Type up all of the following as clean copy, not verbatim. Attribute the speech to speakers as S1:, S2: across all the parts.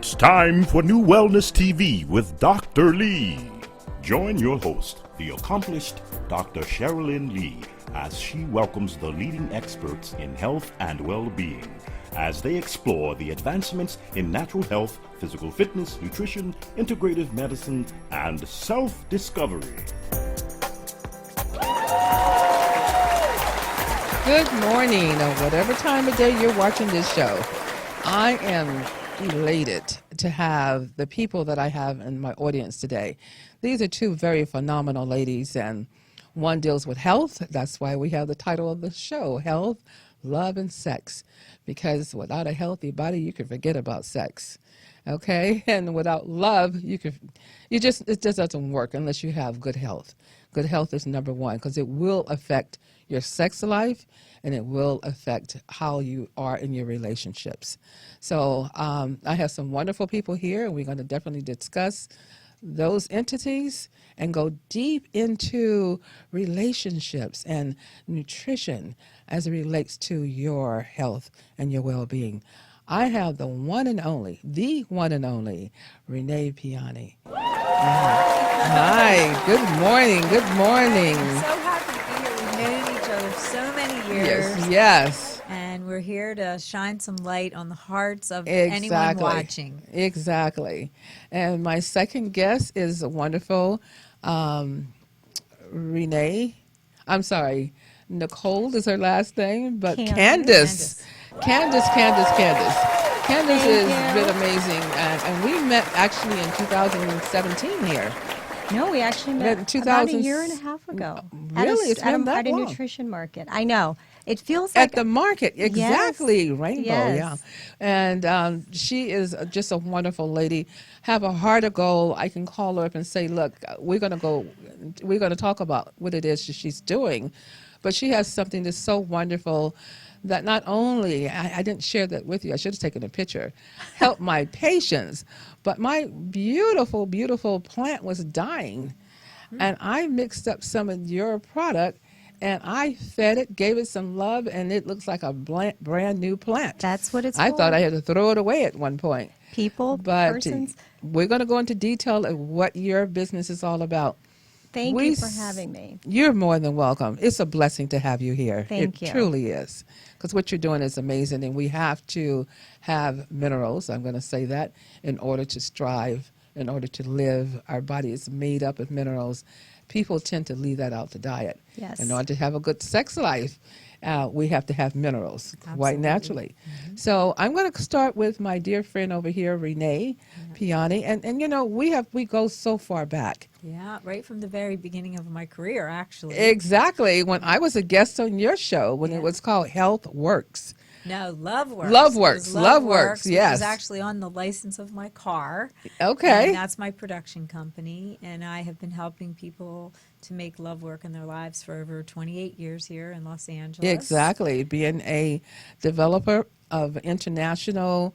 S1: It's time for New Wellness TV with Dr. Lee. Join your host, the accomplished Dr. Cherilyn Lee, as she welcomes the leading experts in health and well-being as they explore the advancements in natural health, physical fitness, nutrition, integrative medicine, and self-discovery.
S2: Good morning, or whatever time of day you're watching this show. I am elated to have the people that I have in my audience today. These are two very phenomenal ladies, and one deals with health. That's why we have the title of the show, Health, Love, and Sex. Because without a healthy body, you can forget about sex. Okay? And without love, it just doesn't work unless you have good health. Good health is number one because it will affect your sex life and it will affect how you are in your relationships. So I have some wonderful people here, and we're going to definitely discuss those entities and go deep into relationships and nutrition as it relates to your health and your well-being. I have the one and only, Renée Piane. Hi, good morning, good morning.
S3: I'm so happy to be here. We've known each other so many years.
S2: Yes.
S3: And we're here to shine some light on the hearts of anyone watching.
S2: Exactly. And my second guest is a wonderful Renee. I'm sorry, Nicole is her last name, but Candace. Candace has been amazing. And we met actually in 2017 here.
S4: No, we actually met about a year and a half ago.
S2: Really? It's been that
S4: at a
S2: long.
S4: nutrition market. I know. It feels like...
S2: At the market, exactly.
S4: Yes.
S2: Rainbow,
S4: yes.
S2: yeah. And she is just a wonderful lady. Have a heart of gold. I can call her up and say, look, we're going to talk about what it is she's doing. But she has something that's so wonderful that not only, I didn't share that with you, I should have taken a picture, help my patients, but my beautiful, beautiful plant was dying. And I mixed up some of your product, and I fed it, gave it some love, and it looks like a brand new plant.
S4: That's what it's
S2: I
S4: for.
S2: thought I had to throw it away at one point.
S4: Persons.
S2: We're going to go into detail of what your business is all about.
S4: Thank you for having me.
S2: You're more than welcome. It's a blessing to have you here.
S4: Thank you.
S2: It truly is. Because what you're doing is amazing, and we have to have minerals, I'm going to say that, in order to strive, in order to live. Our body is made up of minerals. People tend to leave that out the diet.
S4: Yes.
S2: In order to have a good sex life, we have to have minerals, quite naturally.
S3: Mm-hmm.
S2: So I'm going to start with my dear friend over here, Renée Piane. And you know, we go so far back.
S3: Yeah, right from the very beginning of my career, actually.
S2: Exactly. When I was a guest on your show, when it was called Health Works.
S3: No, Love Works.
S2: Love Works. Love Works,
S3: Which
S2: yes.
S3: is actually on the license of my car.
S2: Okay.
S3: And that's my production company. And I have been helping people to make love work in their lives for over 28 years here in Los Angeles.
S2: Exactly. Being a developer of international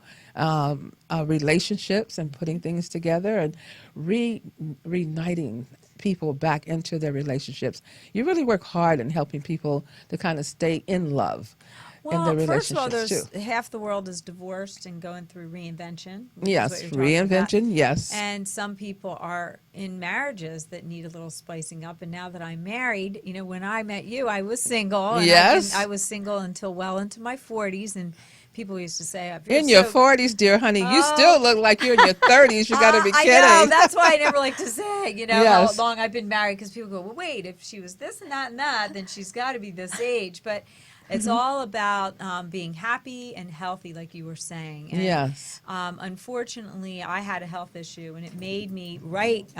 S2: relationships and putting things together and reuniting people back into their relationships. You really work hard in helping people to kind of stay in love.
S3: Well,
S2: in their
S3: first of all,
S2: relationships,
S3: there's half the world is divorced and going through reinvention.
S2: Yes, reinvention, yes.
S3: And some people are in marriages that need a little spicing up. And now that I'm married, you know, when I met you, I was single. And
S2: Yes.
S3: I was single until well into my 40s. And people used to say,
S2: in your 40s, dear honey, you still look like you're in your 30s. You got to be kidding.
S3: I know. That's why I never like to say, you know,
S2: Yes.
S3: how long I've been married. Because people go, well, wait, if she was this and that, then she's got to be this age. But it's all about being happy and healthy, like you were saying. And,
S2: Yes.
S3: Unfortunately, I had a health issue, and it made me write.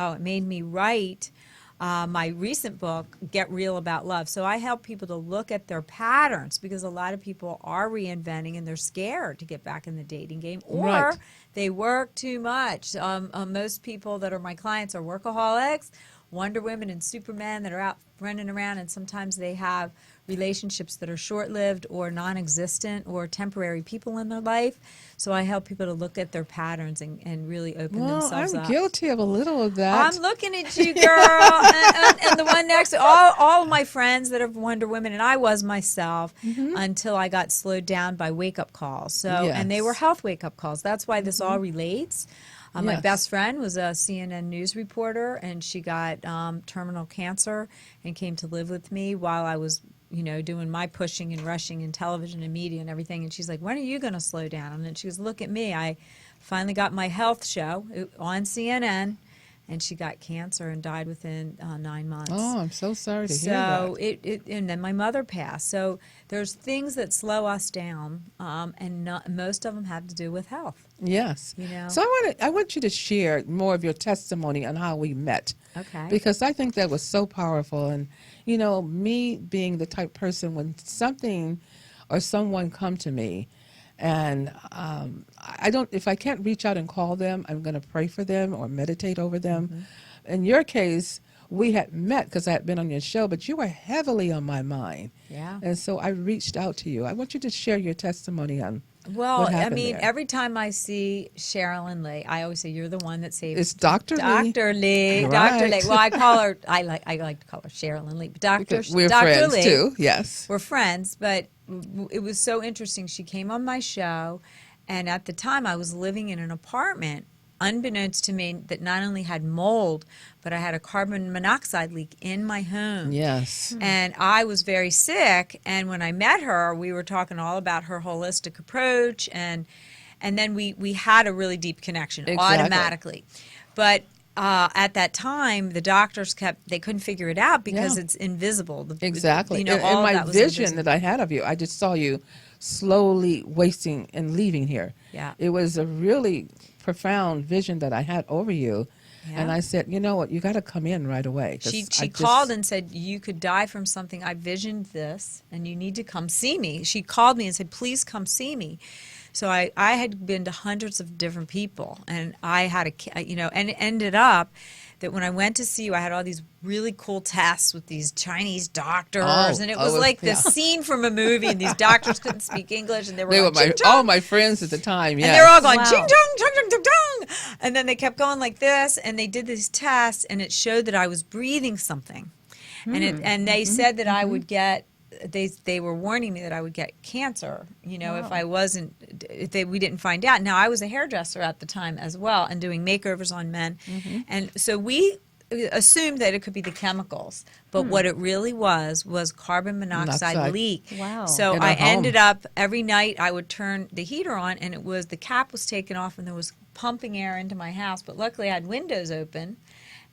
S3: My recent book, Get Real About Love. So I help people to look at their patterns because a lot of people are reinventing and they're scared to get back in the dating game, or
S2: Right.
S3: they work too much. Most people that are my clients are workaholics, Wonder Women and Supermen that are out running around, and sometimes they have relationships that are short-lived or non-existent or temporary people in their life. So I help people to look at their patterns and really open themselves
S2: I'm
S3: up.
S2: guilty of a little of that.
S3: I'm looking at you, girl. and the one next, all of my friends that are Wonder Women, and I was myself until I got slowed down by wake-up calls. So, and they were health wake-up calls. That's why this all relates. My best friend was a CNN news reporter, and she got terminal cancer and came to live with me while I was, doing my pushing and rushing in television and media and everything. And she's like, when are you going to slow down? And then she goes, look at me. I finally got my health show on CNN, and she got cancer and died within 9 months.
S2: Oh, I'm so sorry to hear that.
S3: And then my mother passed. So there's things that slow us down, and most of them have to do with health.
S2: Yes. So I want you to share more of your testimony on how we met.
S3: Okay.
S2: Because I think that was so powerful. And, me being the type of person when something or someone come to me, and if I can't reach out and call them, I'm going to pray for them or meditate over them. In your case, we had met because I had been on your show, but you were heavily on my mind.
S3: Yeah.
S2: And so I reached out to you. I want you to share your testimony on
S3: Well,
S2: what happened there.
S3: every time I see Cherilyn Lee, I always say, you're the one that saved
S2: It's Dr. Lee.
S3: Dr. Lee.
S2: Right.
S3: Dr. Lee. Well, I like to call her Cherilyn Lee. But
S2: Because we're
S3: Dr.
S2: friends
S3: Lee,
S2: too, yes.
S3: we're friends, but it was so interesting. She came on my show, and at the time I was living in an apartment, unbeknownst to me, that not only had mold, but I had a carbon monoxide leak in my home.
S2: Yes.
S3: And I was very sick, and when I met her, we were talking all about her holistic approach, and then we had a really deep connection automatically. But at that time, the doctors they couldn't figure it out because it's invisible.
S2: Exactly.
S3: And
S2: all my vision that I had of you, I just saw you slowly wasting and leaving here.
S3: Yeah.
S2: It was a really profound vision that I had over you. Yeah. And I said, you know what, you got to come in right away.
S3: She called and said, you could die from something. I visioned this, and you need to come see me. She called me and said, please come see me. So I had been to hundreds of different people, and I had and it ended up that when I went to see you, I had all these really cool tests with these Chinese doctors, and it was like the scene from a movie, and these doctors couldn't speak English, and they were
S2: all my friends at the time,
S3: and they were all going, ching chong, chong chong chong chong, and then they kept going like this, and they did these tests, and it showed that I was breathing something, and they said that I would get. They were warning me that I would get cancer, if I wasn't, we didn't find out. Now, I was a hairdresser at the time as well and doing makeovers on men. And so we assumed that it could be the chemicals, but what it really was carbon monoxide leak.
S4: Wow.
S3: So I ended up, every night I would turn the heater on, and the cap was taken off, and there was pumping air into my house. But luckily I had windows open.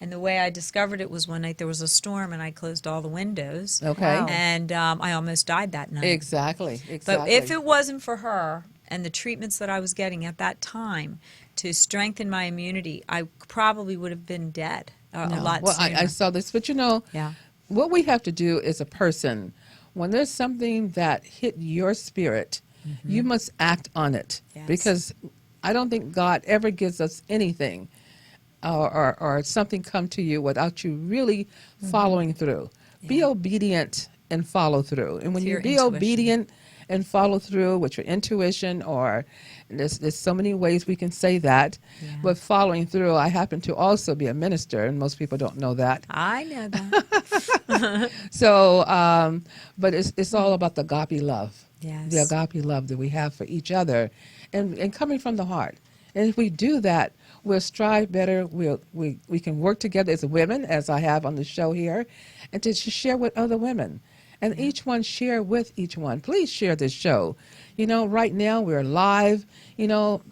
S3: And the way I discovered it was one night there was a storm, and I closed all the windows.
S2: Okay.
S3: Wow. And I almost died that night.
S2: Exactly.
S3: But if it wasn't for her and the treatments that I was getting at that time to strengthen my immunity, I probably would have been dead a lot sooner.
S2: I saw this. But, what we have to do as a person, when there's something that hit your spirit, you must act on it.
S3: Yes.
S2: Because I don't think God ever gives us anything or something come to you without you really following through. Yeah. Be obedient and follow through. And when you be obedient and follow through with your intuition, or there's so many ways we can say that, but following through, I happen to also be a minister, and most people don't know that.
S3: I know that.
S2: So, but it's all about the agape love.
S3: Yes.
S2: The agape love that we have for each other, and coming from the heart. And if we do that, we'll strive better. We can work together as women, as I have on the show here, and to share with other women. And each one share with each one. Please share this show. Right now we're live.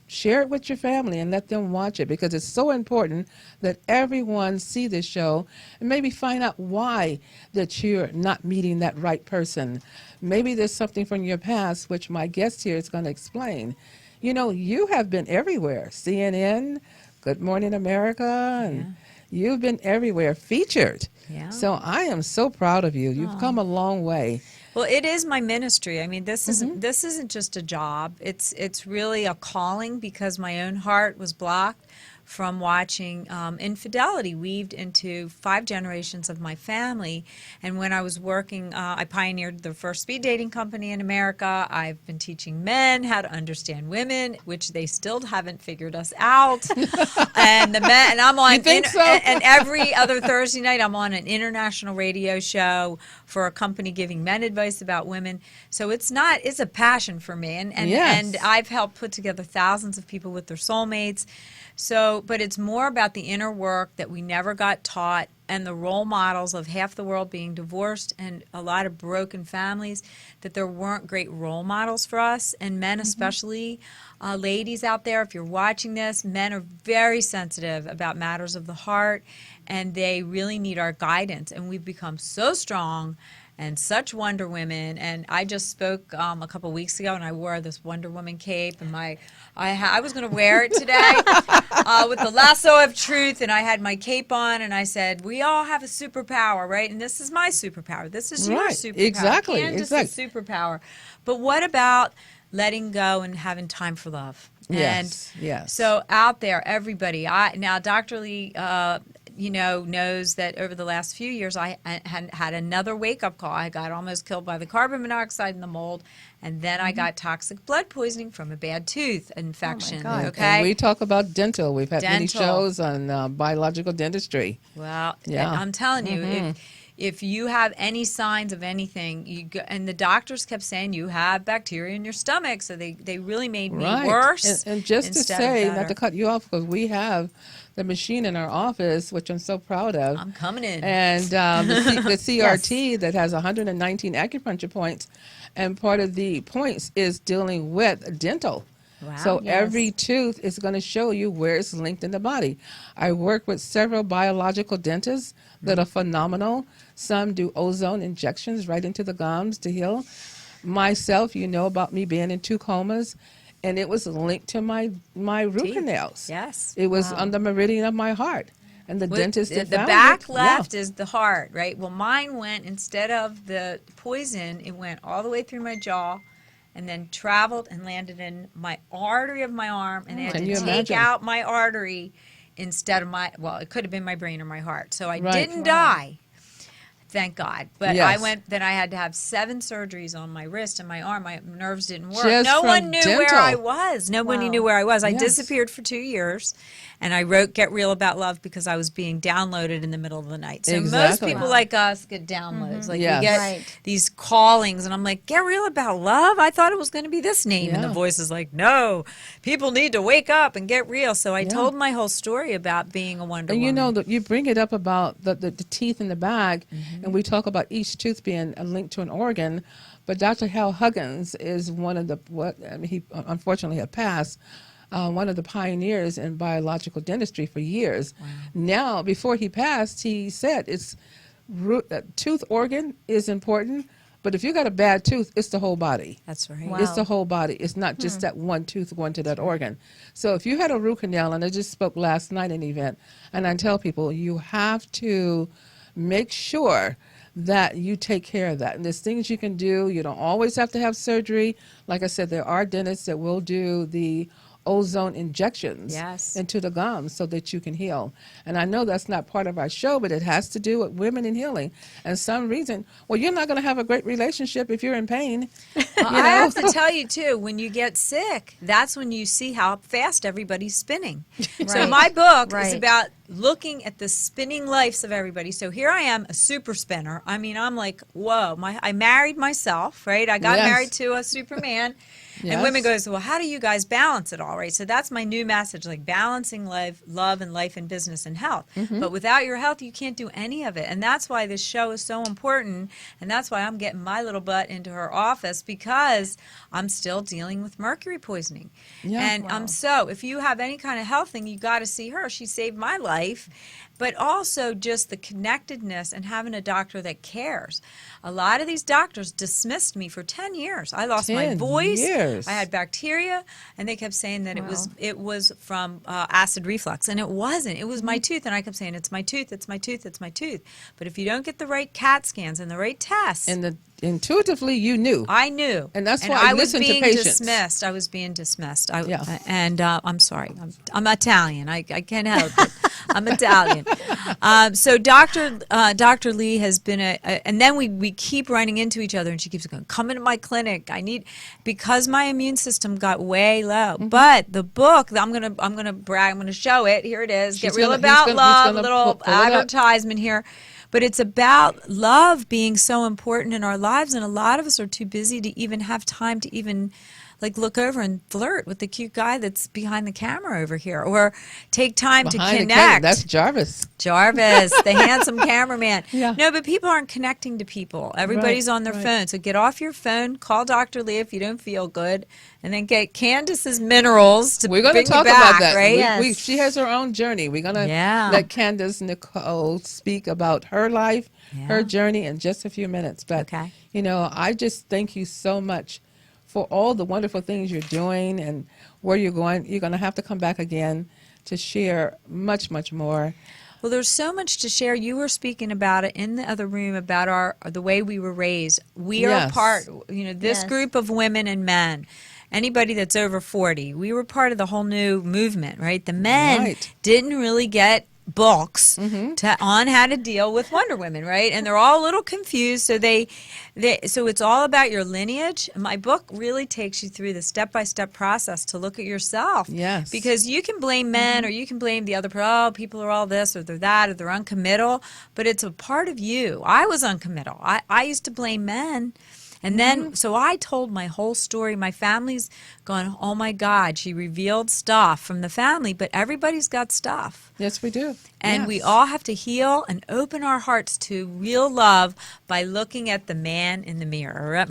S2: Share it with your family and let them watch it, because it's so important that everyone see this show and maybe find out why that you're not meeting that right person. Maybe there's something from your past, which my guest here is going to explain. You have been everywhere. CNN, Good Morning America, and you've been everywhere, featured. Yeah. So I am so proud of you. You've come a long way.
S3: Well, it is my ministry. I mean, this isn't just a job. It's really a calling, because my own heart was blocked from watching infidelity weaved into 5 generations of my family. And when I was working, I pioneered the first speed dating company in America. I've been teaching men how to understand women, which they still haven't figured us out. And the men, and I'm on,
S2: You think so?
S3: and every other Thursday night, I'm on an international radio show for a company giving men advice about women. So it's a passion for me. And I've helped put together thousands of people with their soulmates. So, but it's more about the inner work that we never got taught, and the role models of half the world being divorced and a lot of broken families, that there weren't great role models for us, and men especially. Ladies out there, if you're watching this, men are very sensitive about matters of the heart, and they really need our guidance. And we've become so strong and such Wonder Women. And I just spoke a couple weeks ago, and I wore this Wonder Woman cape, and I was going to wear it today with the lasso of truth, and I had my cape on, and I said, we all have a superpower, right? And this is my superpower. This is your superpower.
S2: Exactly.
S3: Candace's superpower. But what about letting go and having time for love?
S2: Yes.
S3: So out there, everybody. Now, Dr. Lee, knows that over the last few years, I had another wake-up call. I got almost killed by the carbon monoxide and the mold, and then I got toxic blood poisoning from a bad tooth infection.
S4: Oh my God.
S3: Okay,
S2: And we talk about dental. We've had many shows on biological dentistry.
S3: Well,
S2: Yeah.
S3: I'm telling you, if you have any signs of anything, and the doctors kept saying you have bacteria in your stomach, so they really made me worse.
S2: And just to
S3: instead
S2: say,
S3: of
S2: not to cut you off, because we have the machine in our office, which I'm so proud of.
S3: I'm coming in.
S2: And the CRT that has 119 acupuncture points, and part of the points is dealing with dental.
S3: Wow.
S2: So every tooth is going to show you where it's linked in the body. I work with several biological dentists that are phenomenal. Some do ozone injections right into the gums to heal. Myself, you know about me being in 2 comas, and it was linked to my root canals.
S3: Yes.
S2: It was on the meridian of my heart. And the dentist
S3: the
S2: found
S3: back
S2: it.
S3: left is the heart, right? Well, mine went, instead of the poison, it went all the way through my jaw, and then traveled and landed in my artery of my arm, and they had to take out my artery instead of it could have been my brain or my heart. So I didn't die. Thank God. But I had to have 7 surgeries on my wrist and my arm. My nerves didn't work.
S2: Just
S3: no one knew
S2: dental.
S3: where I was. Nobody knew where I was. I disappeared for 2 years, and I wrote Get Real About Love because I was being downloaded in the middle of the night. So most people like us get downloads. Like we get these callings, and I'm like, Get Real About Love? I thought it was going to be this name. And the voice is like, no, people need to wake up and get real. So I told my whole story about being a Wonder Woman.
S2: And you know, you bring it up about the teeth in the bag, and we talk about each tooth being linked to an organ, but Dr. Hal Huggins is one of he unfortunately had passed, one of the pioneers in biological dentistry for years. Wow. Now, before he passed, he said tooth organ is important, but if you got a bad tooth, it's the whole body.
S3: That's right.
S4: Wow.
S2: It's the whole body. It's not just that one tooth going to that organ. So if you had a root canal, and I just spoke last night in an event, and I tell people you have to make sure that you take care of that. And there's things you can do. You don't always have to have surgery. Like I said, there are dentists that will do the ozone injections into the gums so that you can heal. And I know that's not part of our show, but it has to do with women in healing. And some reason, you're not going to have a great relationship if you're in pain.
S3: I have to tell you, too, when you get sick, that's when you see how fast everybody's spinning. So my book is about looking at the spinning lives of everybody. So here I am, a super spinner. I mean, I'm like, whoa. I married myself, right? I got married to a Superman. And women goes, well, how do you guys balance it all, right? So that's my new message, like balancing life, love, and life and business and health. But without your health, you can't do any of it. And that's why this show is so important. And that's why I'm getting my little butt into her office, because I'm still dealing with mercury poisoning. And so if you have any kind of health thing, you got to see her. She saved my life. but also just the connectedness and having a doctor that cares. A lot of these doctors dismissed me for 10 years. I lost my voice. I had bacteria, and they kept saying that it was from acid reflux, and it wasn't. It was my tooth, and I kept saying, it's my tooth, it's my tooth, it's my tooth. But if you don't get the right CAT scans and the right tests,
S2: and intuitively you knew.
S3: I knew,
S2: and that's why I listen to patients.
S3: Dismissed. I was being dismissed. I'm sorry. I'm Italian. I can't help it. I'm Italian. So Dr. Lee has been and then we keep running into each other, and she keeps going, come into my clinic. Because my immune system got way low. But the book, I'm gonna brag. I'm gonna show it. Here it is. Get Real About Love. Little advertisement here. But it's about love being so important in our lives, and a lot of us are too busy to even have time to even look over and flirt with the cute guy that's behind the camera over here, or take time to connect.
S2: That's Jarvis.
S3: The handsome cameraman. Yeah. No, but people aren't connecting to people. Everybody's on their phone. So get off your phone, call Dr. Lee if you don't feel good, and then get Candace's minerals to bring you back. We're going to talk about that.
S2: Right? Yes. She has her own journey. We're going to let Candace Nicole speak about her life, her journey in just a few minutes. But, I just thank you so much for all the wonderful things you're doing and where you're going. You're going to have to come back again to share much, much more.
S3: Well, there's so much to share. You were speaking about it in the other room about the way we were raised. We are part, this group of women and men. Anybody that's over 40, we were part of the whole new movement, right? The men didn't really get books on how to deal with Wonder Women, right? And they're all a little confused. So so it's all about your lineage. My book really takes you through the step-by-step process to look at yourself.
S2: Yes.
S3: Because you can blame men, or you can blame the other people are all this or they're that, or they're uncommittal, but it's a part of you. I was uncommittal. I used to blame men. And then, so I told my whole story. My family's gone, oh my God, she revealed stuff from the family, but everybody's got stuff.
S2: Yes, we do.
S3: And we all have to heal and open our hearts to real love by looking at the man in the mirror.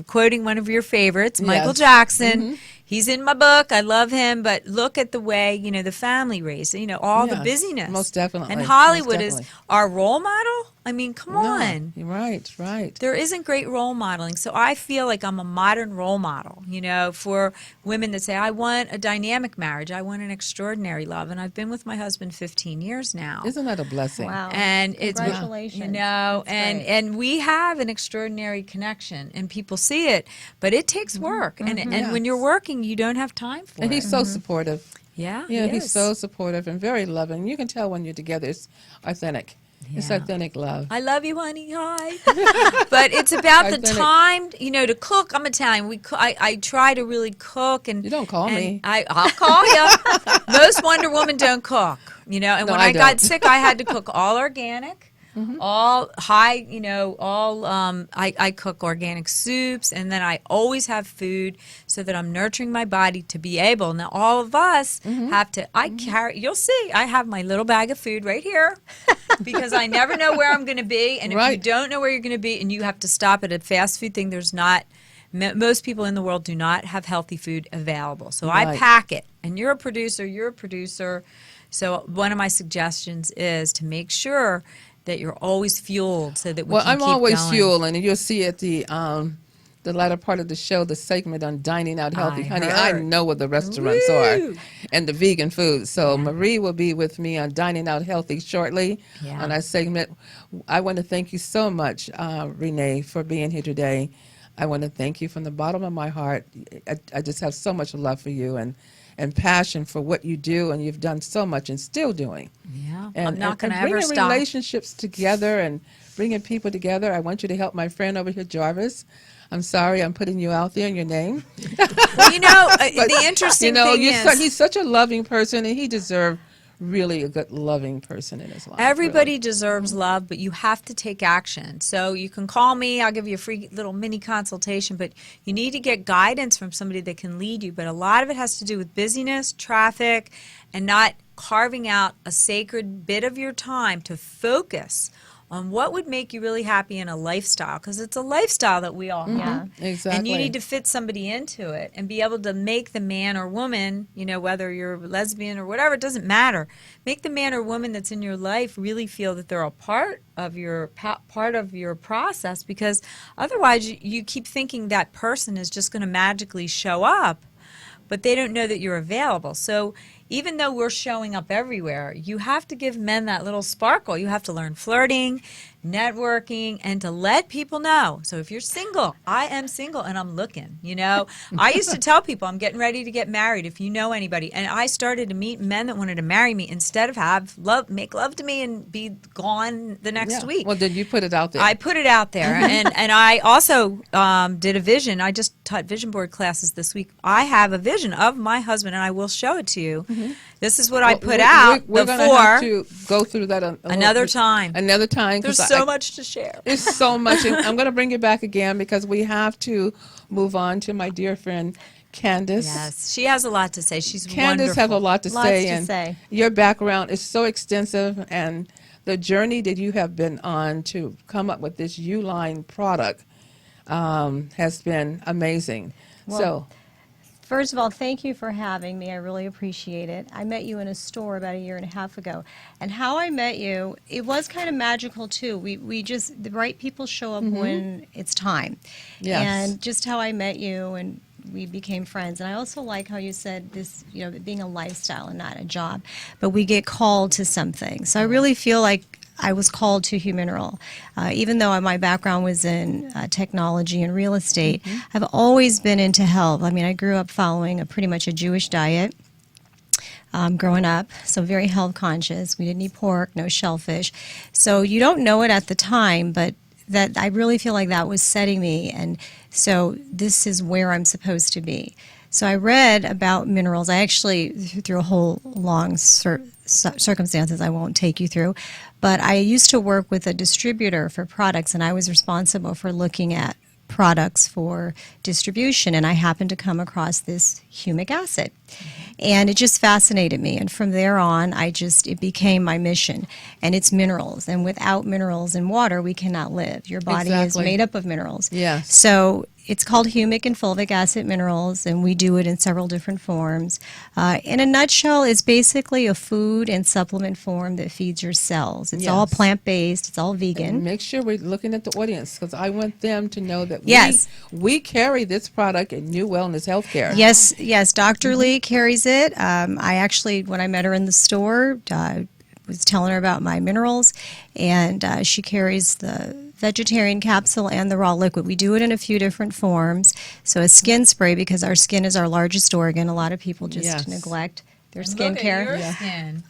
S3: Quoting one of your favorites, Michael Jackson. He's in my book. I love him. But look at the way, the family raised, all the busyness.
S2: Most definitely.
S3: And Hollywood is our role model. I mean, come on.
S2: You're right, right.
S3: There isn't great role modeling. So I feel like I'm a modern role model, for women that say, I want a dynamic marriage. I want an extraordinary love. And I've been with my husband 15 years now.
S2: Isn't that a blessing?
S4: Wow.
S3: And
S4: Congratulations.
S3: And we have an extraordinary connection, and people see it, but it takes work. And when you're working, you don't have time for it.
S2: And he's so supportive.
S3: Yeah,
S2: he's so supportive and very loving. You can tell when you're together, it's authentic. It's authentic love.
S3: I love you, honey. Hi. But it's about the time, to cook. I'm Italian. I try to really cook. And
S2: you don't call me.
S3: I'll call you. Most Wonder Women don't cook, And when I got sick, I had to cook all organic. All high, I cook organic soups, and then I always have food so that I'm nurturing my body to be able. Now, all of us have to, you'll see, I have my little bag of food right here because I never know where I'm going to be. And if you don't know where you're going to be and you have to stop at a fast food thing, most people in the world do not have healthy food available. So I pack it, and you're a producer. So one of my suggestions is to make sure that you're always fueled so that we can keep going.
S2: I'm always fueling, and you'll see at the latter part of the show, the segment on dining out healthy. I know what the restaurants are and the vegan food. So Marie will be with me on dining out healthy shortly on our segment. I want to thank you so much, Renee, for being here today. I want to thank you from the bottom of my heart. I just have so much love for you and passion for what you do, and you've done so much and still doing.
S3: Yeah,
S2: and,
S3: I'm not going to ever
S2: bringing
S3: stop.
S2: Relationships together and bringing people together. I want you to help my friend over here, Jarvis. I'm sorry, I'm putting you out there in your name.
S3: Well, the interesting thing is,
S2: he's such a loving person, and he deserves really a good, loving person in his life.
S3: Everybody deserves love, but you have to take action. So you can call me. I'll give you a free little mini consultation, but you need to get guidance from somebody that can lead you. But a lot of it has to do with busyness, traffic, and not carving out a sacred bit of your time to focus on what would make you really happy in a lifestyle, because it's a lifestyle that we all have.
S2: Exactly.
S3: And you need to fit somebody into it and be able to make the man or woman, whether you're lesbian or whatever, it doesn't matter. Make the man or woman that's in your life really feel that they're a part of your process, because otherwise you keep thinking that person is just going to magically show up, but they don't know that you're available. So even though we're showing up everywhere, you have to give men that little sparkle. You have to learn flirting, networking, and to let people know. So if you're single, I am single and I'm looking, I used to tell people I'm getting ready to get married if you know anybody. And I started to meet men that wanted to marry me instead of make love to me and be gone the next week.
S2: Well, did you put it out there?
S3: I put it out there. and I also did a vision. I just taught vision board classes this week. I have a vision of my husband, and I will show it to you. This is what I put out
S2: we're
S3: before.
S2: We're going to have to go through that
S3: another time.
S2: Another time.
S3: There's so much to share.
S2: There's so much. And I'm going to bring you back again because we have to move on to my dear friend Candace.
S3: Yes, she has a lot to say. She's
S2: Candace
S3: wonderful.
S2: has a lot to say.
S4: Lots to say.
S2: Your background is so extensive, and the journey that you have been on to come up with this Uline product has been amazing.
S4: Well, first of all, thank you for having me. I really appreciate it. I met you in a store about 1.5 years ago. And how I met you, it was kind of magical too. We just, the right people show up when it's time.
S2: Yes.
S4: And just how I met you, and we became friends. And I also like how you said this, it being a lifestyle and not a job. But we get called to something. So I really feel like I was called to Humineral. Even though my background was in technology and real estate, I've always been into health. I mean, I grew up following pretty much a Jewish diet growing up, so very health conscious. We didn't eat pork, no shellfish. So you don't know it at the time, but that I really feel like that was setting me, and so this is where I'm supposed to be. So I read about minerals. I actually, through a whole long circumstances I won't take you through, but I used to work with a distributor for products, and I was responsible for looking at products for distribution, and I happened to come across this humic acid. And it just fascinated me, and from there on, it became my mission. And it's minerals, and without minerals and water, we cannot live. Your body is made up of minerals.
S2: Yes.
S4: So it's called humic and fulvic acid minerals, and we do it in several different forms. In a nutshell, it's basically a food and supplement form that feeds your cells. It's all plant-based. It's all vegan.
S2: And make sure we're looking at the audience, because I want them to know that we carry this product in NuWellness Healthcare.
S4: Yes, Dr. Lee carries it. I actually, when I met her in the store, was telling her about my minerals, and she carries the vegetarian capsule and the raw liquid. We do it in a few different forms. So a skin spray, because our skin is our largest organ. A lot of people just neglect their skincare.
S3: Look at your skin.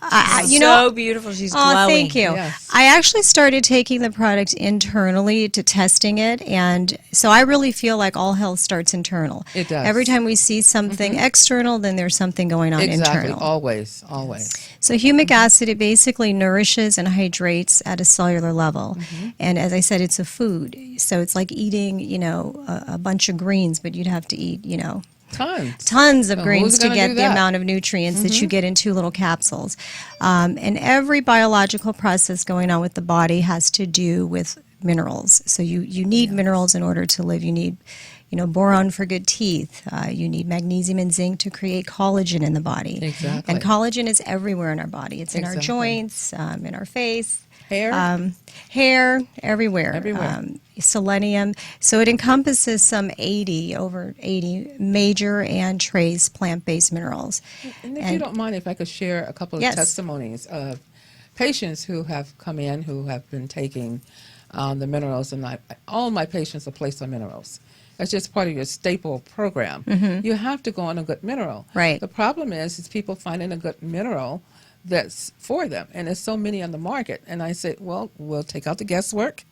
S3: So beautiful. She's glowing.
S4: Oh, thank you.
S2: Yes.
S4: I actually started taking the product internally to testing it, and so I really feel like all health starts internal.
S2: It does.
S4: Every time we see something external, then there's something going on internal.
S2: Always.
S4: So humic acid, it basically nourishes and hydrates at a cellular level. And as I said, it's a food. So it's like eating, a bunch of greens, but you'd have to eat, tons of greens to get the amount of nutrients that you get in 2 little capsules. And every biological process going on with the body has to do with minerals. So you need minerals in order to live. You need boron for good teeth. You need magnesium and zinc to create collagen in the body.
S2: Exactly.
S4: And collagen is everywhere in our body. It's in our joints, in our face.
S2: Hair,
S4: everywhere. Selenium. So it encompasses over 80 major and trace plant-based minerals.
S2: And if you don't mind, if I could share a couple of testimonies of patients who have come in who have been taking the minerals, and all my patients are placed on minerals. That's just part of your staple program. You have to go on a good mineral.
S4: Right.
S2: The problem is people finding a good mineral that's for them, and there's so many on the market. And I said, well, we'll take out the guesswork,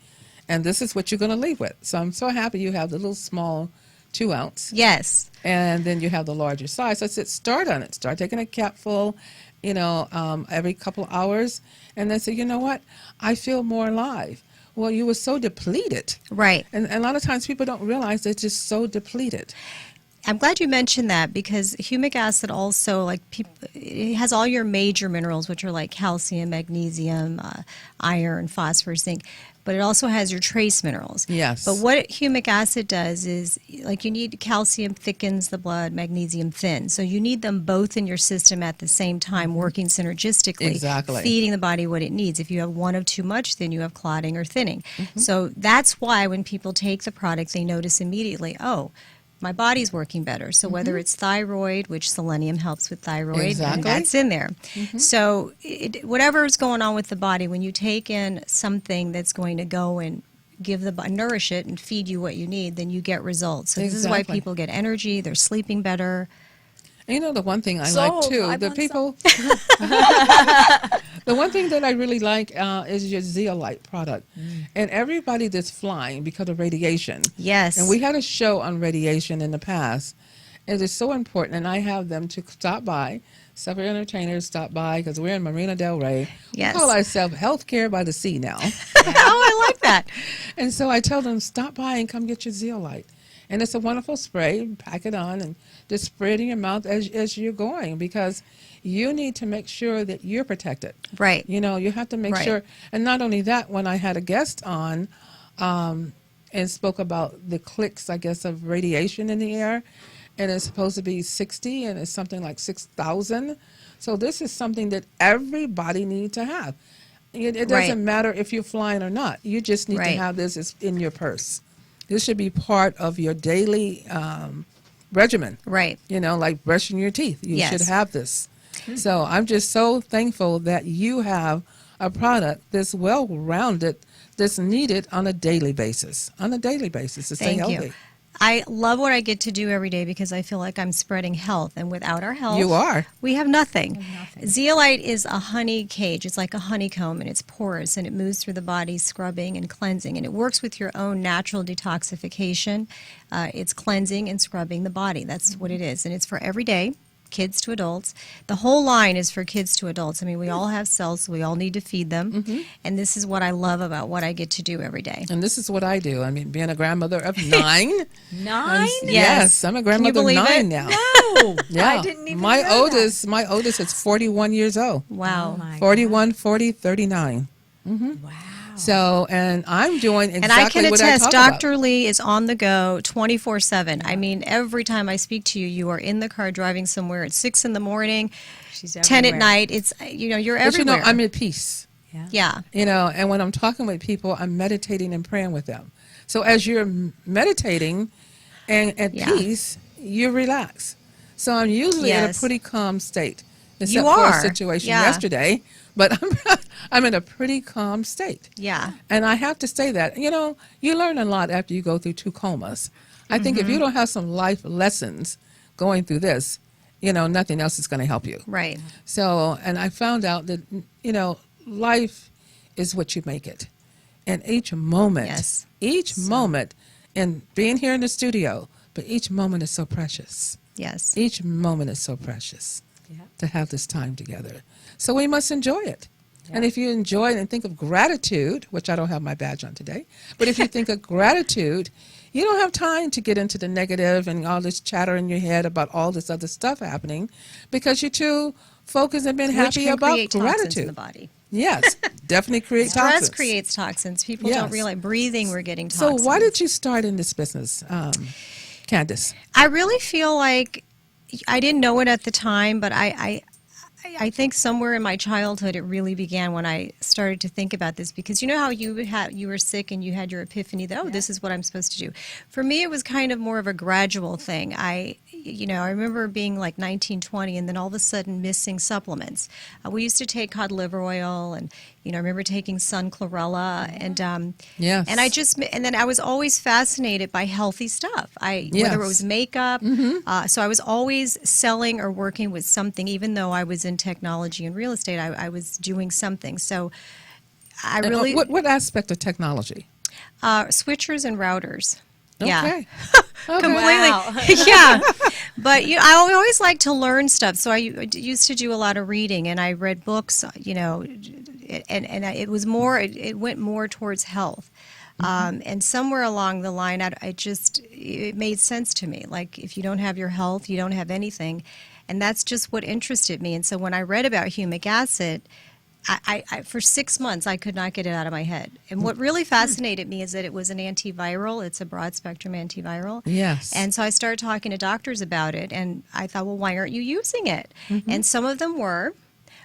S2: and this is what you're going to leave with. So I'm so happy you have the little small 2 ounce.
S4: Yes.
S2: And then you have the larger size. So I said, start on it. Start taking a capful, every couple of hours, and then say, you know what? I feel more alive. Well, you were so depleted.
S4: Right.
S2: And a lot of times people don't realize they're just so depleted.
S4: I'm glad you mentioned that, because humic acid also, like, it has all your major minerals, which are like calcium, magnesium, iron, phosphorus, zinc, but it also has your trace minerals.
S2: Yes.
S4: But what humic acid does is, like, you need calcium thickens the blood, magnesium thins. So you need them both in your system at the same time, working synergistically,
S2: Exactly.
S4: feeding the body what it needs. If you have one of too much, then you have clotting or thinning. So that's why when people take the product, they notice immediately, oh, my body's working better. So whether it's thyroid, which selenium helps with thyroid,
S2: Exactly.
S4: and that's in there. So whatever is going on with the body, when you take in something that's going to go and give nourish it and feed you what you need, then you get results. So this is why people get energy, they're sleeping better.
S2: And you know, the one thing I
S3: Sold.
S2: like too,
S3: I
S2: the
S3: want
S2: people, the one thing that I really like is your zeolite product. And everybody that's flying because of radiation.
S4: Yes.
S2: And we had a show on radiation in the past. It is so important, and I have them to stop by. Several entertainers stop by because we're in Marina Del Rey.
S4: Yes.
S2: We call ourselves Healthcare by the Sea now.
S4: Oh, I like that.
S2: And so I tell them, stop by and come get your zeolite. And it's a wonderful spray. Pack it on and just spray it in your mouth as you're going, because you need to make sure that you're protected.
S4: Right.
S2: You know, you have to make
S4: Right.
S2: sure. And not only that, when I had a guest on and spoke about the clicks, I guess, of radiation in the air, and it's supposed to be 60, and it's something like 6,000. So this is something that everybody needs to have. It doesn't
S4: Right.
S2: matter if you're flying or not. You just need to
S4: Right.
S2: have this in your purse. This should be part of your daily regimen.
S4: Right.
S2: You know, like brushing your teeth. You
S4: Yes.
S2: should have this. So I'm just so thankful that you have a product that's well-rounded, that's needed on a daily basis. On a daily basis to stay
S4: Thank
S2: healthy.
S4: you. I love what I get to do every day because I feel like I'm spreading health, and without our health,
S2: You are.
S4: we have nothing. Zeolite is a honey cage. It's like a honeycomb, and it's porous, and it moves through the body, scrubbing and cleansing, and it works with your own natural detoxification. It's cleansing and scrubbing the body. That's what it is, and it's for every day. Kids to adults. The whole line is for kids to adults. I mean, we all have cells, so we all need to feed them. And this is what I love about what I get to do every day.
S2: And this is what I do. I mean, being a grandmother of 9.
S3: 9?
S2: Yes, I'm a grandmother of
S4: believe
S2: 9
S4: it?
S2: now.
S3: No.
S2: Yeah.
S3: I didn't even
S2: my
S3: know
S2: oldest, My oldest is 41 years old.
S4: Wow.
S3: Oh my
S2: 41, 40, 39.
S3: Wow.
S2: So, and I'm doing exactly
S4: And I can
S2: what I
S4: attest,
S2: talk about.
S4: Dr. Lee is on the go 24/7. I mean, every time I speak to you, you are in the car driving somewhere at 6 in the morning,
S3: She's
S4: 10 at
S3: everywhere.
S4: night. It's, you're
S2: But you
S4: everywhere.
S2: know, I'm at peace.
S4: yeah.
S2: You know, and when I'm talking with people, I'm meditating and praying with them. So as you're meditating and at
S4: Yeah.
S2: peace, you relax. So I'm usually in a
S4: Yes.
S2: pretty calm state. Except
S4: You
S2: for
S4: are.
S2: a situation
S4: Yeah.
S2: yesterday, but I'm in a pretty calm state.
S4: Yeah.
S2: And I have to say that, you know, you learn a lot after you go through 2 comas. I think if you don't have some life lessons going through this, you know, nothing else is going to help you.
S4: Right.
S2: So, and I found out that, you know, life is what you make it. And each moment,
S4: Yes.
S2: each moment, and being here in the studio, but each moment is so precious.
S4: Yes.
S2: Each moment is so precious to have this time together. So we must enjoy it. And if you enjoy it and think of gratitude, which I don't have my badge on today, but if you think of gratitude, you don't have time to get into the negative and all this chatter in your head about all this other stuff happening because you're too focused and been
S4: Which
S2: happy
S4: can
S2: about
S4: create toxins in
S2: gratitude.
S4: the body.
S2: Yes, definitely create
S4: Stress
S2: toxins.
S4: creates toxins. People
S2: Yes.
S4: don't realize breathing. We're getting
S2: So
S4: toxins.
S2: why did you start in this business, Candace?
S4: I really feel like I didn't know it at the time, but I think somewhere in my childhood it really began when I started to think about this, because you know how you were sick and you had your epiphany that this is what I'm supposed to do. For me, it was kind of more of a gradual thing. I remember being like 19, 20, and then all of a sudden missing supplements. We used to take cod liver oil, and I remember taking sun chlorella, and
S2: Yes.
S4: and then I was always fascinated by healthy stuff. Whether it was makeup, so I was always selling or working with something, even though I was in technology and real estate. I was doing something. So I
S2: And,
S4: really
S2: what aspect of technology?
S4: switchers and routers. Yeah.
S2: Okay.
S4: Completely.
S3: Wow.
S4: Yeah. But I always like to learn stuff. So I used to do a lot of reading, and I read books, and it was more, it went more towards health. And somewhere along the line, it made sense to me. Like, if you don't have your health, you don't have anything. And that's just what interested me. And so when I read about humic acid, I for 6 months, I could not get it out of my head. And what really fascinated me is that it was an antiviral. It's a broad spectrum antiviral.
S2: Yes.
S4: And so I started talking to doctors about it, and I thought, well, why aren't you using it? And some of them were.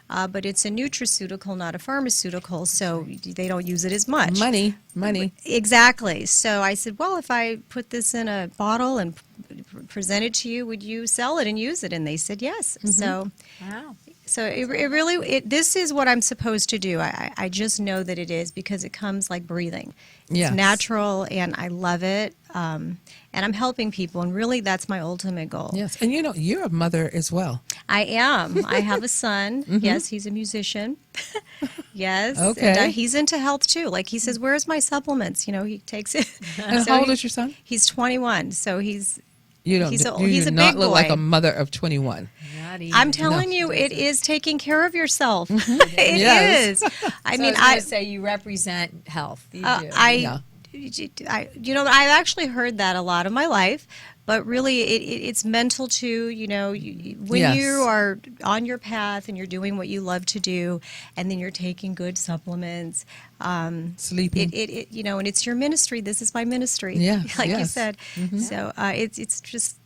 S4: But it's a nutraceutical, not a pharmaceutical, so they don't use it as much.
S2: Money.
S4: Exactly. So I said, well, if I put this in a bottle and present it to you, would you sell it and use it? And they said yes. So,
S3: Wow.
S4: so this is what I'm supposed to do. I just know that it is, because it comes like breathing. It's
S2: Yes.
S4: natural, and I love it. And I'm helping people, and really that's my ultimate goal.
S2: Yes. And you're a mother as well.
S4: I am. I have a son. Yes, he's a musician. Yes.
S2: Okay.
S4: And, he's into health too. Like, he says, "Where's my supplements?" He takes it.
S2: And how old is your son?
S4: He's 21. So he's
S2: You don't.
S4: he's
S2: do
S4: a
S2: not
S4: big
S2: look like
S4: boy.
S2: a mother of 21.
S3: Not even.
S4: I'm telling you, it is taking care of yourself. It is.
S2: Yes.
S4: I
S3: So
S4: mean,
S3: I was gonna say you represent health. You do.
S2: Yeah.
S4: I've actually heard that a lot of my life, but really it's mental too. When
S2: Yes.
S4: you are on your path and you're doing what you love to do, and then you're taking good supplements,
S2: Sleeping.
S4: and it's your ministry. This is my ministry.
S2: Yeah,
S4: like you
S2: yes.
S4: said. So it's just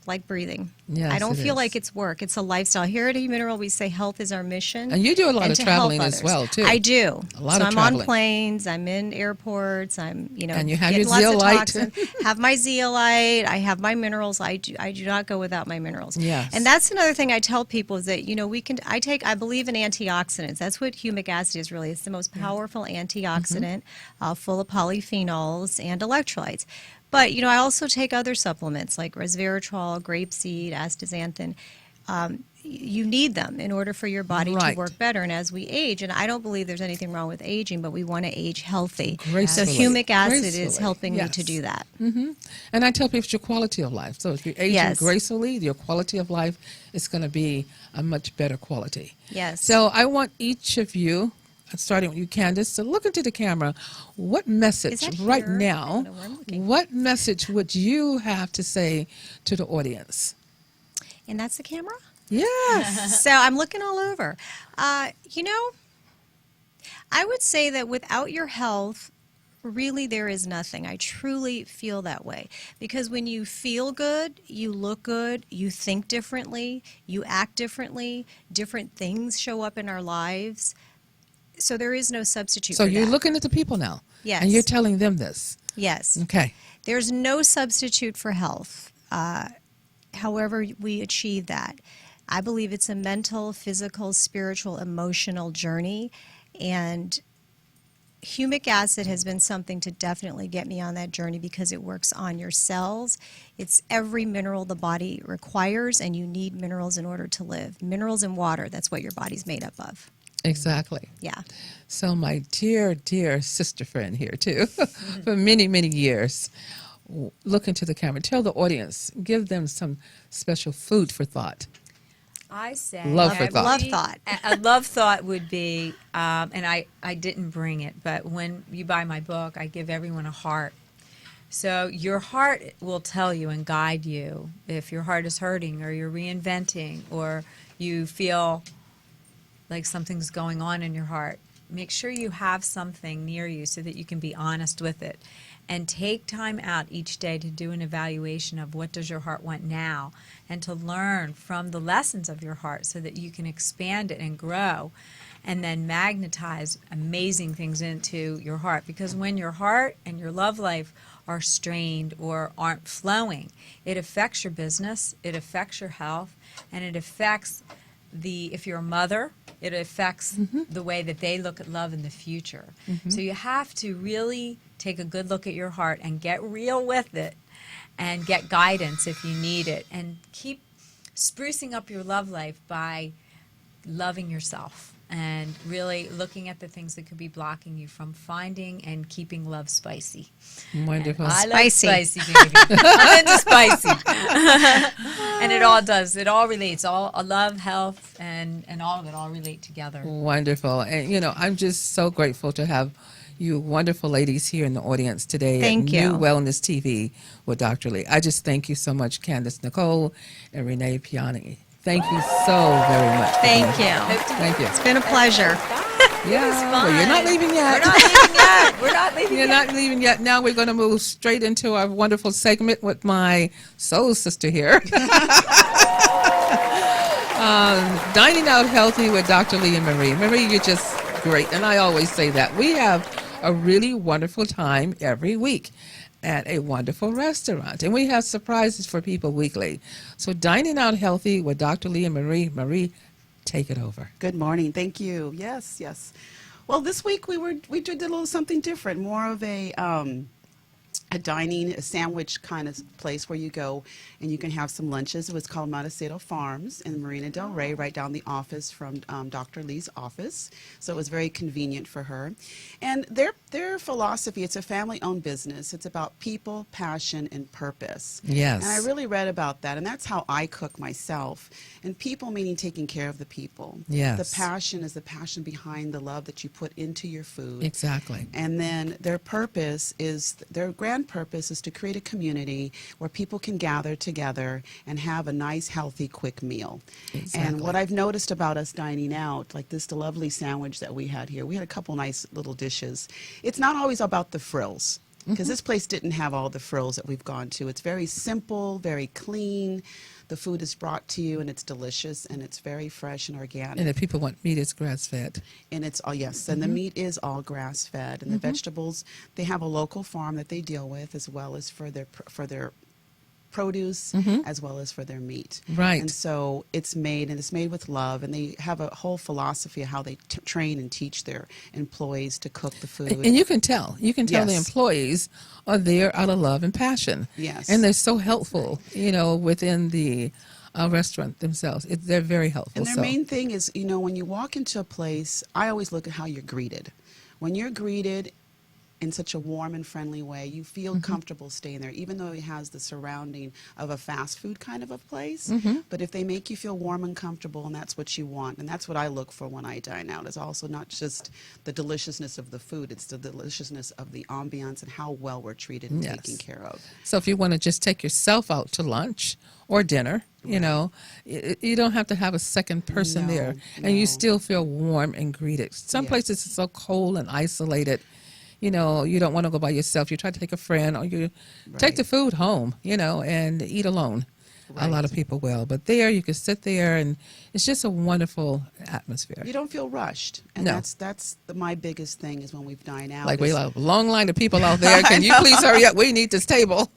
S4: like breathing.
S2: Yes,
S4: I don't
S2: it
S4: feel
S2: is.
S4: like it's work. It's a lifestyle. Here at eMineral, we say health is our mission.
S2: And you do a lot
S4: and
S2: of
S4: to
S2: traveling
S4: help
S2: as
S4: others.
S2: well, too.
S4: I do.
S2: A lot
S4: so
S2: of
S4: I'm
S2: traveling.
S4: on planes. I'm in airports. I'm,
S2: And you have
S4: getting
S2: your
S4: lots of
S2: zeolite.
S4: toxins. Have my zeolite. I have my minerals. I do not go without my minerals.
S2: Yes.
S4: And that's another thing I tell people is that I believe in antioxidants. That's what humic acid is really. It's the most powerful antioxidant, full of polyphenols and electrolytes. But, I also take other supplements like resveratrol, grapeseed, astaxanthin. You need them in order for your body
S2: Right.
S4: to work better. And as we age, and I don't believe there's anything wrong with aging, but we want to age healthy. So
S2: Gracefully.
S4: humic acid is
S2: Gracefully.
S4: helping me
S2: Yes.
S4: to do that.
S2: And I tell people it's your quality of life. So if you're aging
S4: Yes.
S2: gracefully, your quality of life is going to be a much better quality.
S4: Yes.
S2: So I want each of you, starting with you, Candace, to look into the camera. What message
S4: that
S2: right
S4: here? I
S2: now,
S4: don't know where I'm looking.
S2: what message would you have to say to the audience?
S4: And that's the camera?
S2: Yes.
S4: So I'm looking all over. I would say that without your health, really there is nothing. I truly feel that way. Because when you feel good, you look good, you think differently, you act differently, different things show up in our lives. So there is no substitute
S2: So
S4: for
S2: you're
S4: that.
S2: looking at the people now.
S4: Yes.
S2: And you're telling them this.
S4: Yes.
S2: Okay.
S4: There's no substitute for health. However we achieve that. I believe it's a mental, physical, spiritual, emotional journey. And humic acid has been something to definitely get me on that journey because it works on your cells. It's every mineral the body requires, and you need minerals in order to live. Minerals and water, that's what your body's made up of.
S2: Exactly.
S4: Yeah.
S2: So my dear, dear sister friend here too, for many, many years, look into the camera. Tell the audience, give them some special food for thought.
S3: I say
S2: Love for thought.
S4: Love thought.
S3: A love thought would be, and I didn't bring it, but when you buy my book, I give everyone a heart. So your heart will tell you and guide you if your heart is hurting or you're reinventing or you feel like something's going on in your heart. Make sure you have something near you so that you can be honest with it. And take time out each day to do an evaluation of what does your heart want now and to learn from the lessons of your heart so that you can expand it and grow and then magnetize amazing things into your heart. Because when your heart and your love life are strained or aren't flowing, it affects your business, it affects your health, and it affects if you're a mother, it affects the way that they look at love in the future. So you have to really take a good look at your heart and get real with it and get guidance if you need it. And keep sprucing up your love life by loving yourself and really looking at the things that could be blocking you from finding and keeping love spicy.
S2: Wonderful.
S3: I love
S4: Spicy.
S3: spicy, baby. I'm into spicy. And it all does. It all relates. All love, health, and all of it all relate together.
S2: Wonderful. And, I'm just so grateful to have you wonderful ladies here in the audience today
S4: Thank
S2: at
S4: you.
S2: NuWellness TV with Dr. Lee. I just thank you so much, Candace Nicole and Renee Piane. Thank you so very much.
S4: Thank you.
S2: Thank you.
S4: It's been a pleasure.
S2: Yeah, well, you're not leaving yet.
S3: We're not leaving yet. We're not leaving
S2: You're
S3: yet.
S2: not leaving yet. Now we're going to move straight into our wonderful segment with my soul sister here. Dining Out Healthy with Dr. Lee and Marie. Marie, you're just great, and I always say that. We have a really wonderful time every week at a wonderful restaurant, and we have surprises for people weekly. So Dining Out Healthy with Dr. Lee and Marie. Marie, take it over.
S5: Good morning. Thank you. Yes. Well, this week we did a little something different, more of a dining, a sandwich kind of place where you go and you can have some lunches. It was called Montecito Farms in Marina Del Rey, right down the office from Dr. Lee's office. So it was very convenient for her. And their philosophy, it's a family-owned business. It's about people, passion, and purpose.
S2: Yes.
S5: And I really read about that, and that's how I cook myself. And people meaning taking care of the people.
S2: Yes.
S5: The passion is the passion behind the love that you put into your food.
S2: Exactly.
S5: And then their purpose is, their grand purpose is to create a community where people can gather together and have a nice, healthy, quick meal.
S2: Exactly.
S5: And what I've noticed about us dining out, like the lovely sandwich that we had here, we had a couple nice little dishes. It's not always about the frills, because this place didn't have all the frills that we've gone to. It's very simple, very clean. The food is brought to you, and it's delicious, and it's very fresh and organic.
S2: And if people want meat, it's grass-fed.
S5: And it's all, yes, and the meat is all grass-fed, and the vegetables, they have a local farm that they deal with, as well as for their produce, as well as for their meat.
S2: Right.
S5: And so it's made with love, and they have a whole philosophy of how they train and teach their employees to cook the food.
S2: And you can tell. You can tell the
S5: Yes.
S2: employees are there out of love and passion.
S5: Yes.
S2: And they're so helpful, within the restaurant themselves. They're very helpful.
S5: And their main thing is, when you walk into a place, I always look at how you're greeted. When you're greeted in such a warm and friendly way, you feel comfortable staying there, even though it has the surrounding of a fast food kind of a place. But if they make you feel warm and comfortable, and that's what you want, and that's what I look for when I dine out, is also not just the deliciousness of the food, it's the deliciousness of the ambiance and how well we're treated and
S2: Yes.
S5: taken care of.
S2: So if you want to just take yourself out to lunch or dinner, you don't have to have a second person
S5: No,
S2: there, and you
S5: no.
S2: still feel warm and greeted. Some places are so cold and isolated. You don't want to go by yourself. You try to take a friend, or you take the food home, and eat alone. A lot of people will. But there, you can sit there, and it's just a wonderful atmosphere.
S5: You don't feel rushed. And
S2: No.
S5: that's my biggest thing is when we dine out.
S2: Like we
S5: is-
S2: have a long line of people out there. Can you please hurry up? We need this table.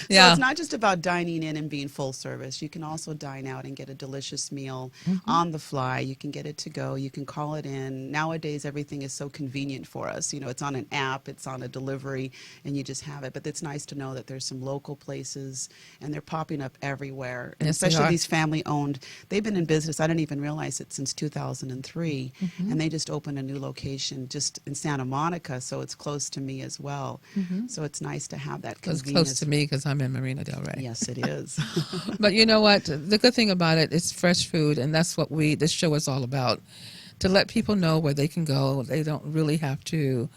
S5: So it's not just about dining in and being full service. You can also dine out and get a delicious meal on the fly. You can get it to go. You can call it in. Nowadays, everything is so convenient for us. It's on an app, it's on a delivery, and you just have it. But it's nice to know that there's some local places, and they're popping up everywhere. And
S2: Yes, they
S5: especially
S2: are.
S5: these family-owned. They've been in business, I didn't even realize it, since 2003. And they just opened a new location just in Santa Monica, so it's close to me as well. So it's nice to have that
S2: It's
S5: convenience.
S2: close to me because I'm in Marina Del Rey.
S5: Yes, it is.
S2: But you know what? The good thing about it is fresh food, and that's what this show is all about. To let people know where they can go. They don't really have to,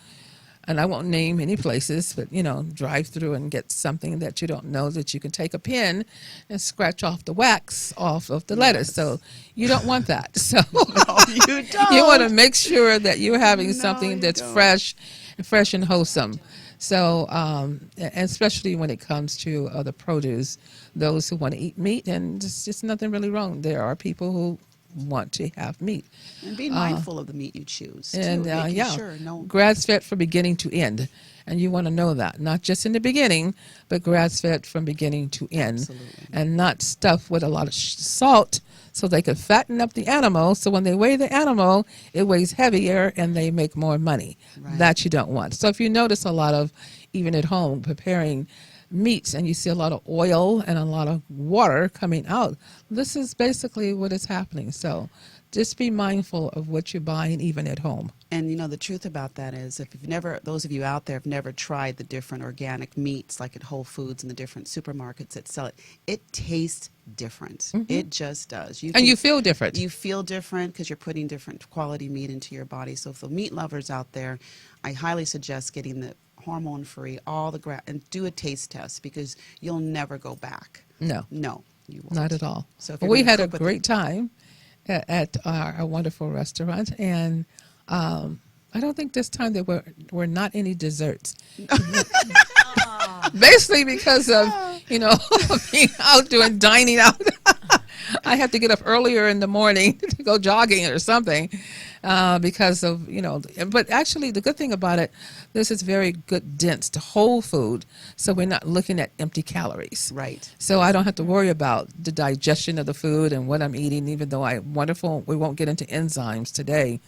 S2: and I won't name any places, but drive through and get something that you don't know, that you can take a pen and scratch off the wax off of the lettuce. So you don't want that. So
S5: You don't.
S2: you want to make sure that you're having
S5: No,
S2: something
S5: you
S2: that's
S5: don't.
S2: fresh and wholesome. So, and especially when it comes to the produce, those who want to eat meat, and there's just nothing really wrong. There are people who want to have meat.
S5: And be mindful of the meat you choose. Too,
S2: And
S5: making sure
S2: grass fed from beginning to end. And you want to know that, not just in the beginning, but grass fed from beginning to end.
S5: Absolutely.
S2: And not stuffed with a lot of salt so they could fatten up the animal. So when they weigh the animal, it weighs heavier and they make more money.
S5: Right.
S2: That you don't want. So if you notice a lot of, even at home, preparing meats, and you see a lot of oil and a lot of water coming out, this is basically what is happening. So just be mindful of what you're buying, even at home.
S5: And the truth about that is, if those of you out there have never tried the different organic meats, like at Whole Foods and the different supermarkets that sell it, it tastes different. It just does.
S2: And you feel different.
S5: You feel different because you're putting different quality meat into your body. So for meat lovers out there, I highly suggest getting the hormone-free, and do a taste test, because you'll never go back.
S2: No,
S5: you won't.
S2: not at all.
S5: So if
S2: we had a great time at our wonderful restaurant, and I don't think this time there were not any desserts. Basically because of, being out doing dining out. I have to get up earlier in the morning to go jogging or something because of, but actually the good thing about it, this is very good, dense, whole food, so we're not looking at empty calories.
S5: Right.
S2: So I don't have to worry about the digestion of the food and what I'm eating, even though we won't get into enzymes today.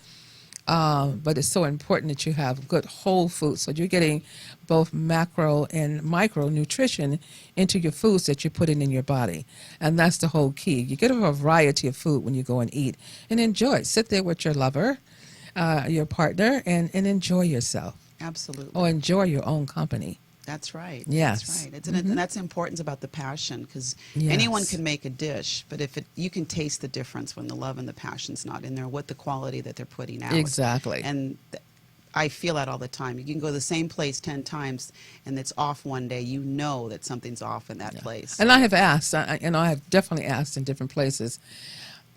S2: But it's so important that you have good whole food, so you're getting both macro and micro nutrition into your foods that you're putting in your body. And that's the whole key. You get a variety of food when you go and eat, and enjoy it. Sit there with your lover, your partner, and enjoy yourself.
S5: Absolutely.
S2: Or enjoy your own company.
S5: That's right.
S2: Yes.
S5: That's right. And that's the importance about the passion, because anyone can make a dish, but you can taste the difference when the love and the passion's not in there, what the quality that they're putting out.
S2: Exactly.
S5: And I feel that all the time. You can go to the same place 10 times, and it's off one day. You know that something's off in that place.
S2: And I have asked, I have definitely asked in different places,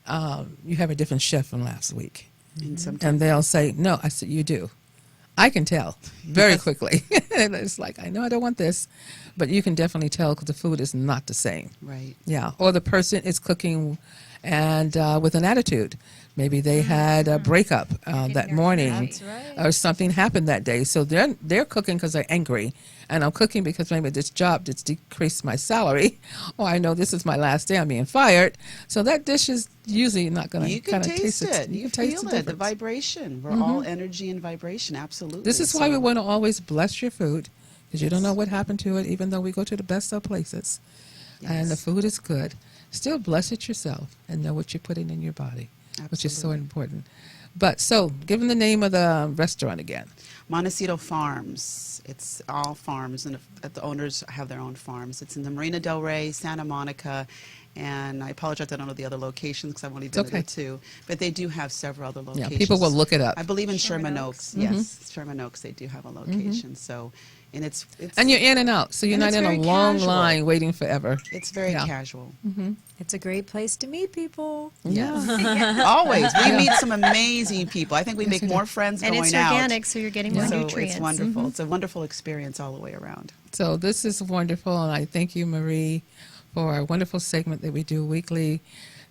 S2: you have a different chef from last week. And they'll say, no. I said, you do. I can tell very quickly. And it's like, I know I don't want this, but you can definitely tell because the food is not the same.
S5: Right.
S2: Yeah. Or the person is cooking and with an attitude. Maybe they had a breakup that morning.
S3: That's right.
S2: Or something happened that day. So they're cooking because they're angry. And I'm cooking because maybe this job just decreased my salary. Or I know this is my last day, I'm being fired. So that dish is usually not going to kind of taste it.
S5: You
S2: can
S5: feel it, the vibration. We're all energy and vibration, absolutely.
S2: This is why we want to always bless your food, because you don't know what happened to it, even though we go to the best of places.
S5: Yes.
S2: And the food is good. Still bless it yourself and know what you're putting in your body, which is so important. But so, give them the name of the restaurant again. Montecito
S5: Farms. It's all farms, and the owners have their own farms. It's in the Marina Del Rey, Santa Monica, and I apologize, I don't know the other locations because I've only been there too. But they do have several other locations.
S2: Yeah, people will look it up.
S5: I believe in Sherman Oaks. Yes, Sherman Oaks, they do have a location. So, and it's
S2: and you're in and out, so you're not in a long line waiting forever.
S5: It's very casual.
S3: It's a great place to meet people.
S5: Yes. Always. We meet some amazing people. I think we make more friends going out.
S4: And it's organic, so you're getting more nutrients.
S5: It's wonderful. It's a wonderful experience all the way around.
S2: So this is wonderful, and I thank you, Marie, for our wonderful segment that we do weekly.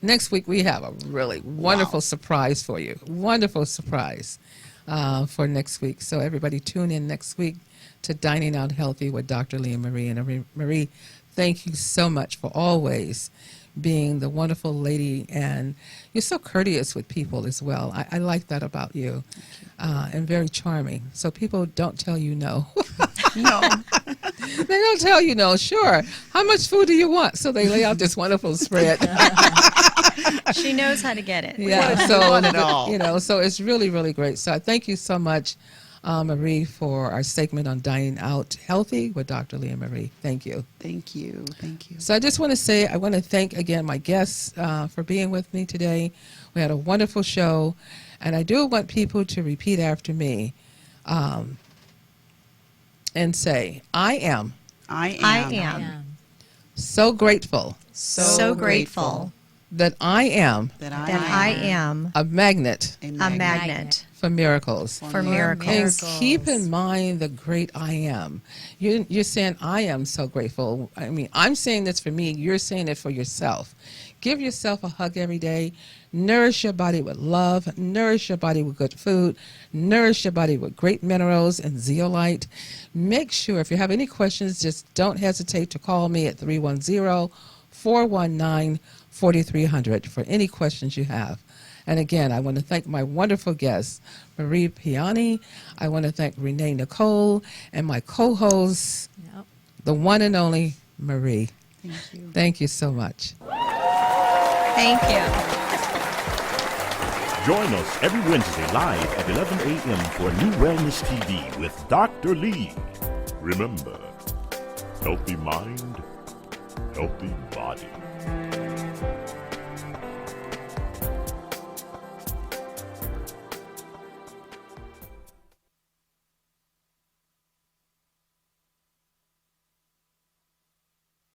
S2: Next week, we have a really wonderful surprise for you. Wonderful surprise for next week. So everybody tune in next week to Dining Out Healthy with Dr. Lee and Marie. And Marie, thank you so much for always being the wonderful lady, and you're so courteous with people as well. I like that about you, and very charming. So people don't tell you no.
S5: No.
S2: They don't tell you no. Sure. How much food do you want? So they lay out this wonderful spread.
S4: She knows how to get it.
S2: Yeah. So so it's really, really great. So I thank you so much, Marie, for our segment on Dining Out Healthy with Dr. Lee and Marie. Thank you.
S5: Thank you. Thank you.
S2: So I just want to say, I want to thank again my guests for being with me today. We had a wonderful show, and I do want people to repeat after me and say, I am so grateful
S4: So grateful
S2: that I am
S4: that I am
S2: a magnet
S4: a magnet
S2: for miracles.
S4: for miracles.
S2: And keep in mind the great I am. You're saying, I am so grateful. I mean, I'm saying this for me. You're saying it for yourself. Give yourself a hug every day. Nourish your body with love. Nourish your body with good food. Nourish your body with great minerals and zeolite. Make sure, if you have any questions, just don't hesitate to call me at 310-419-4300 for any questions you have. And again, I want to thank my wonderful guests, Renée Piane. I want to thank Renee Nicole and my co-host, the one and only Marie.
S5: Thank you.
S2: Thank you so much.
S4: Thank you.
S1: Join us every Wednesday live at 11 a.m. for NuWellness TV with Dr. Lee. Remember, healthy mind, healthy body.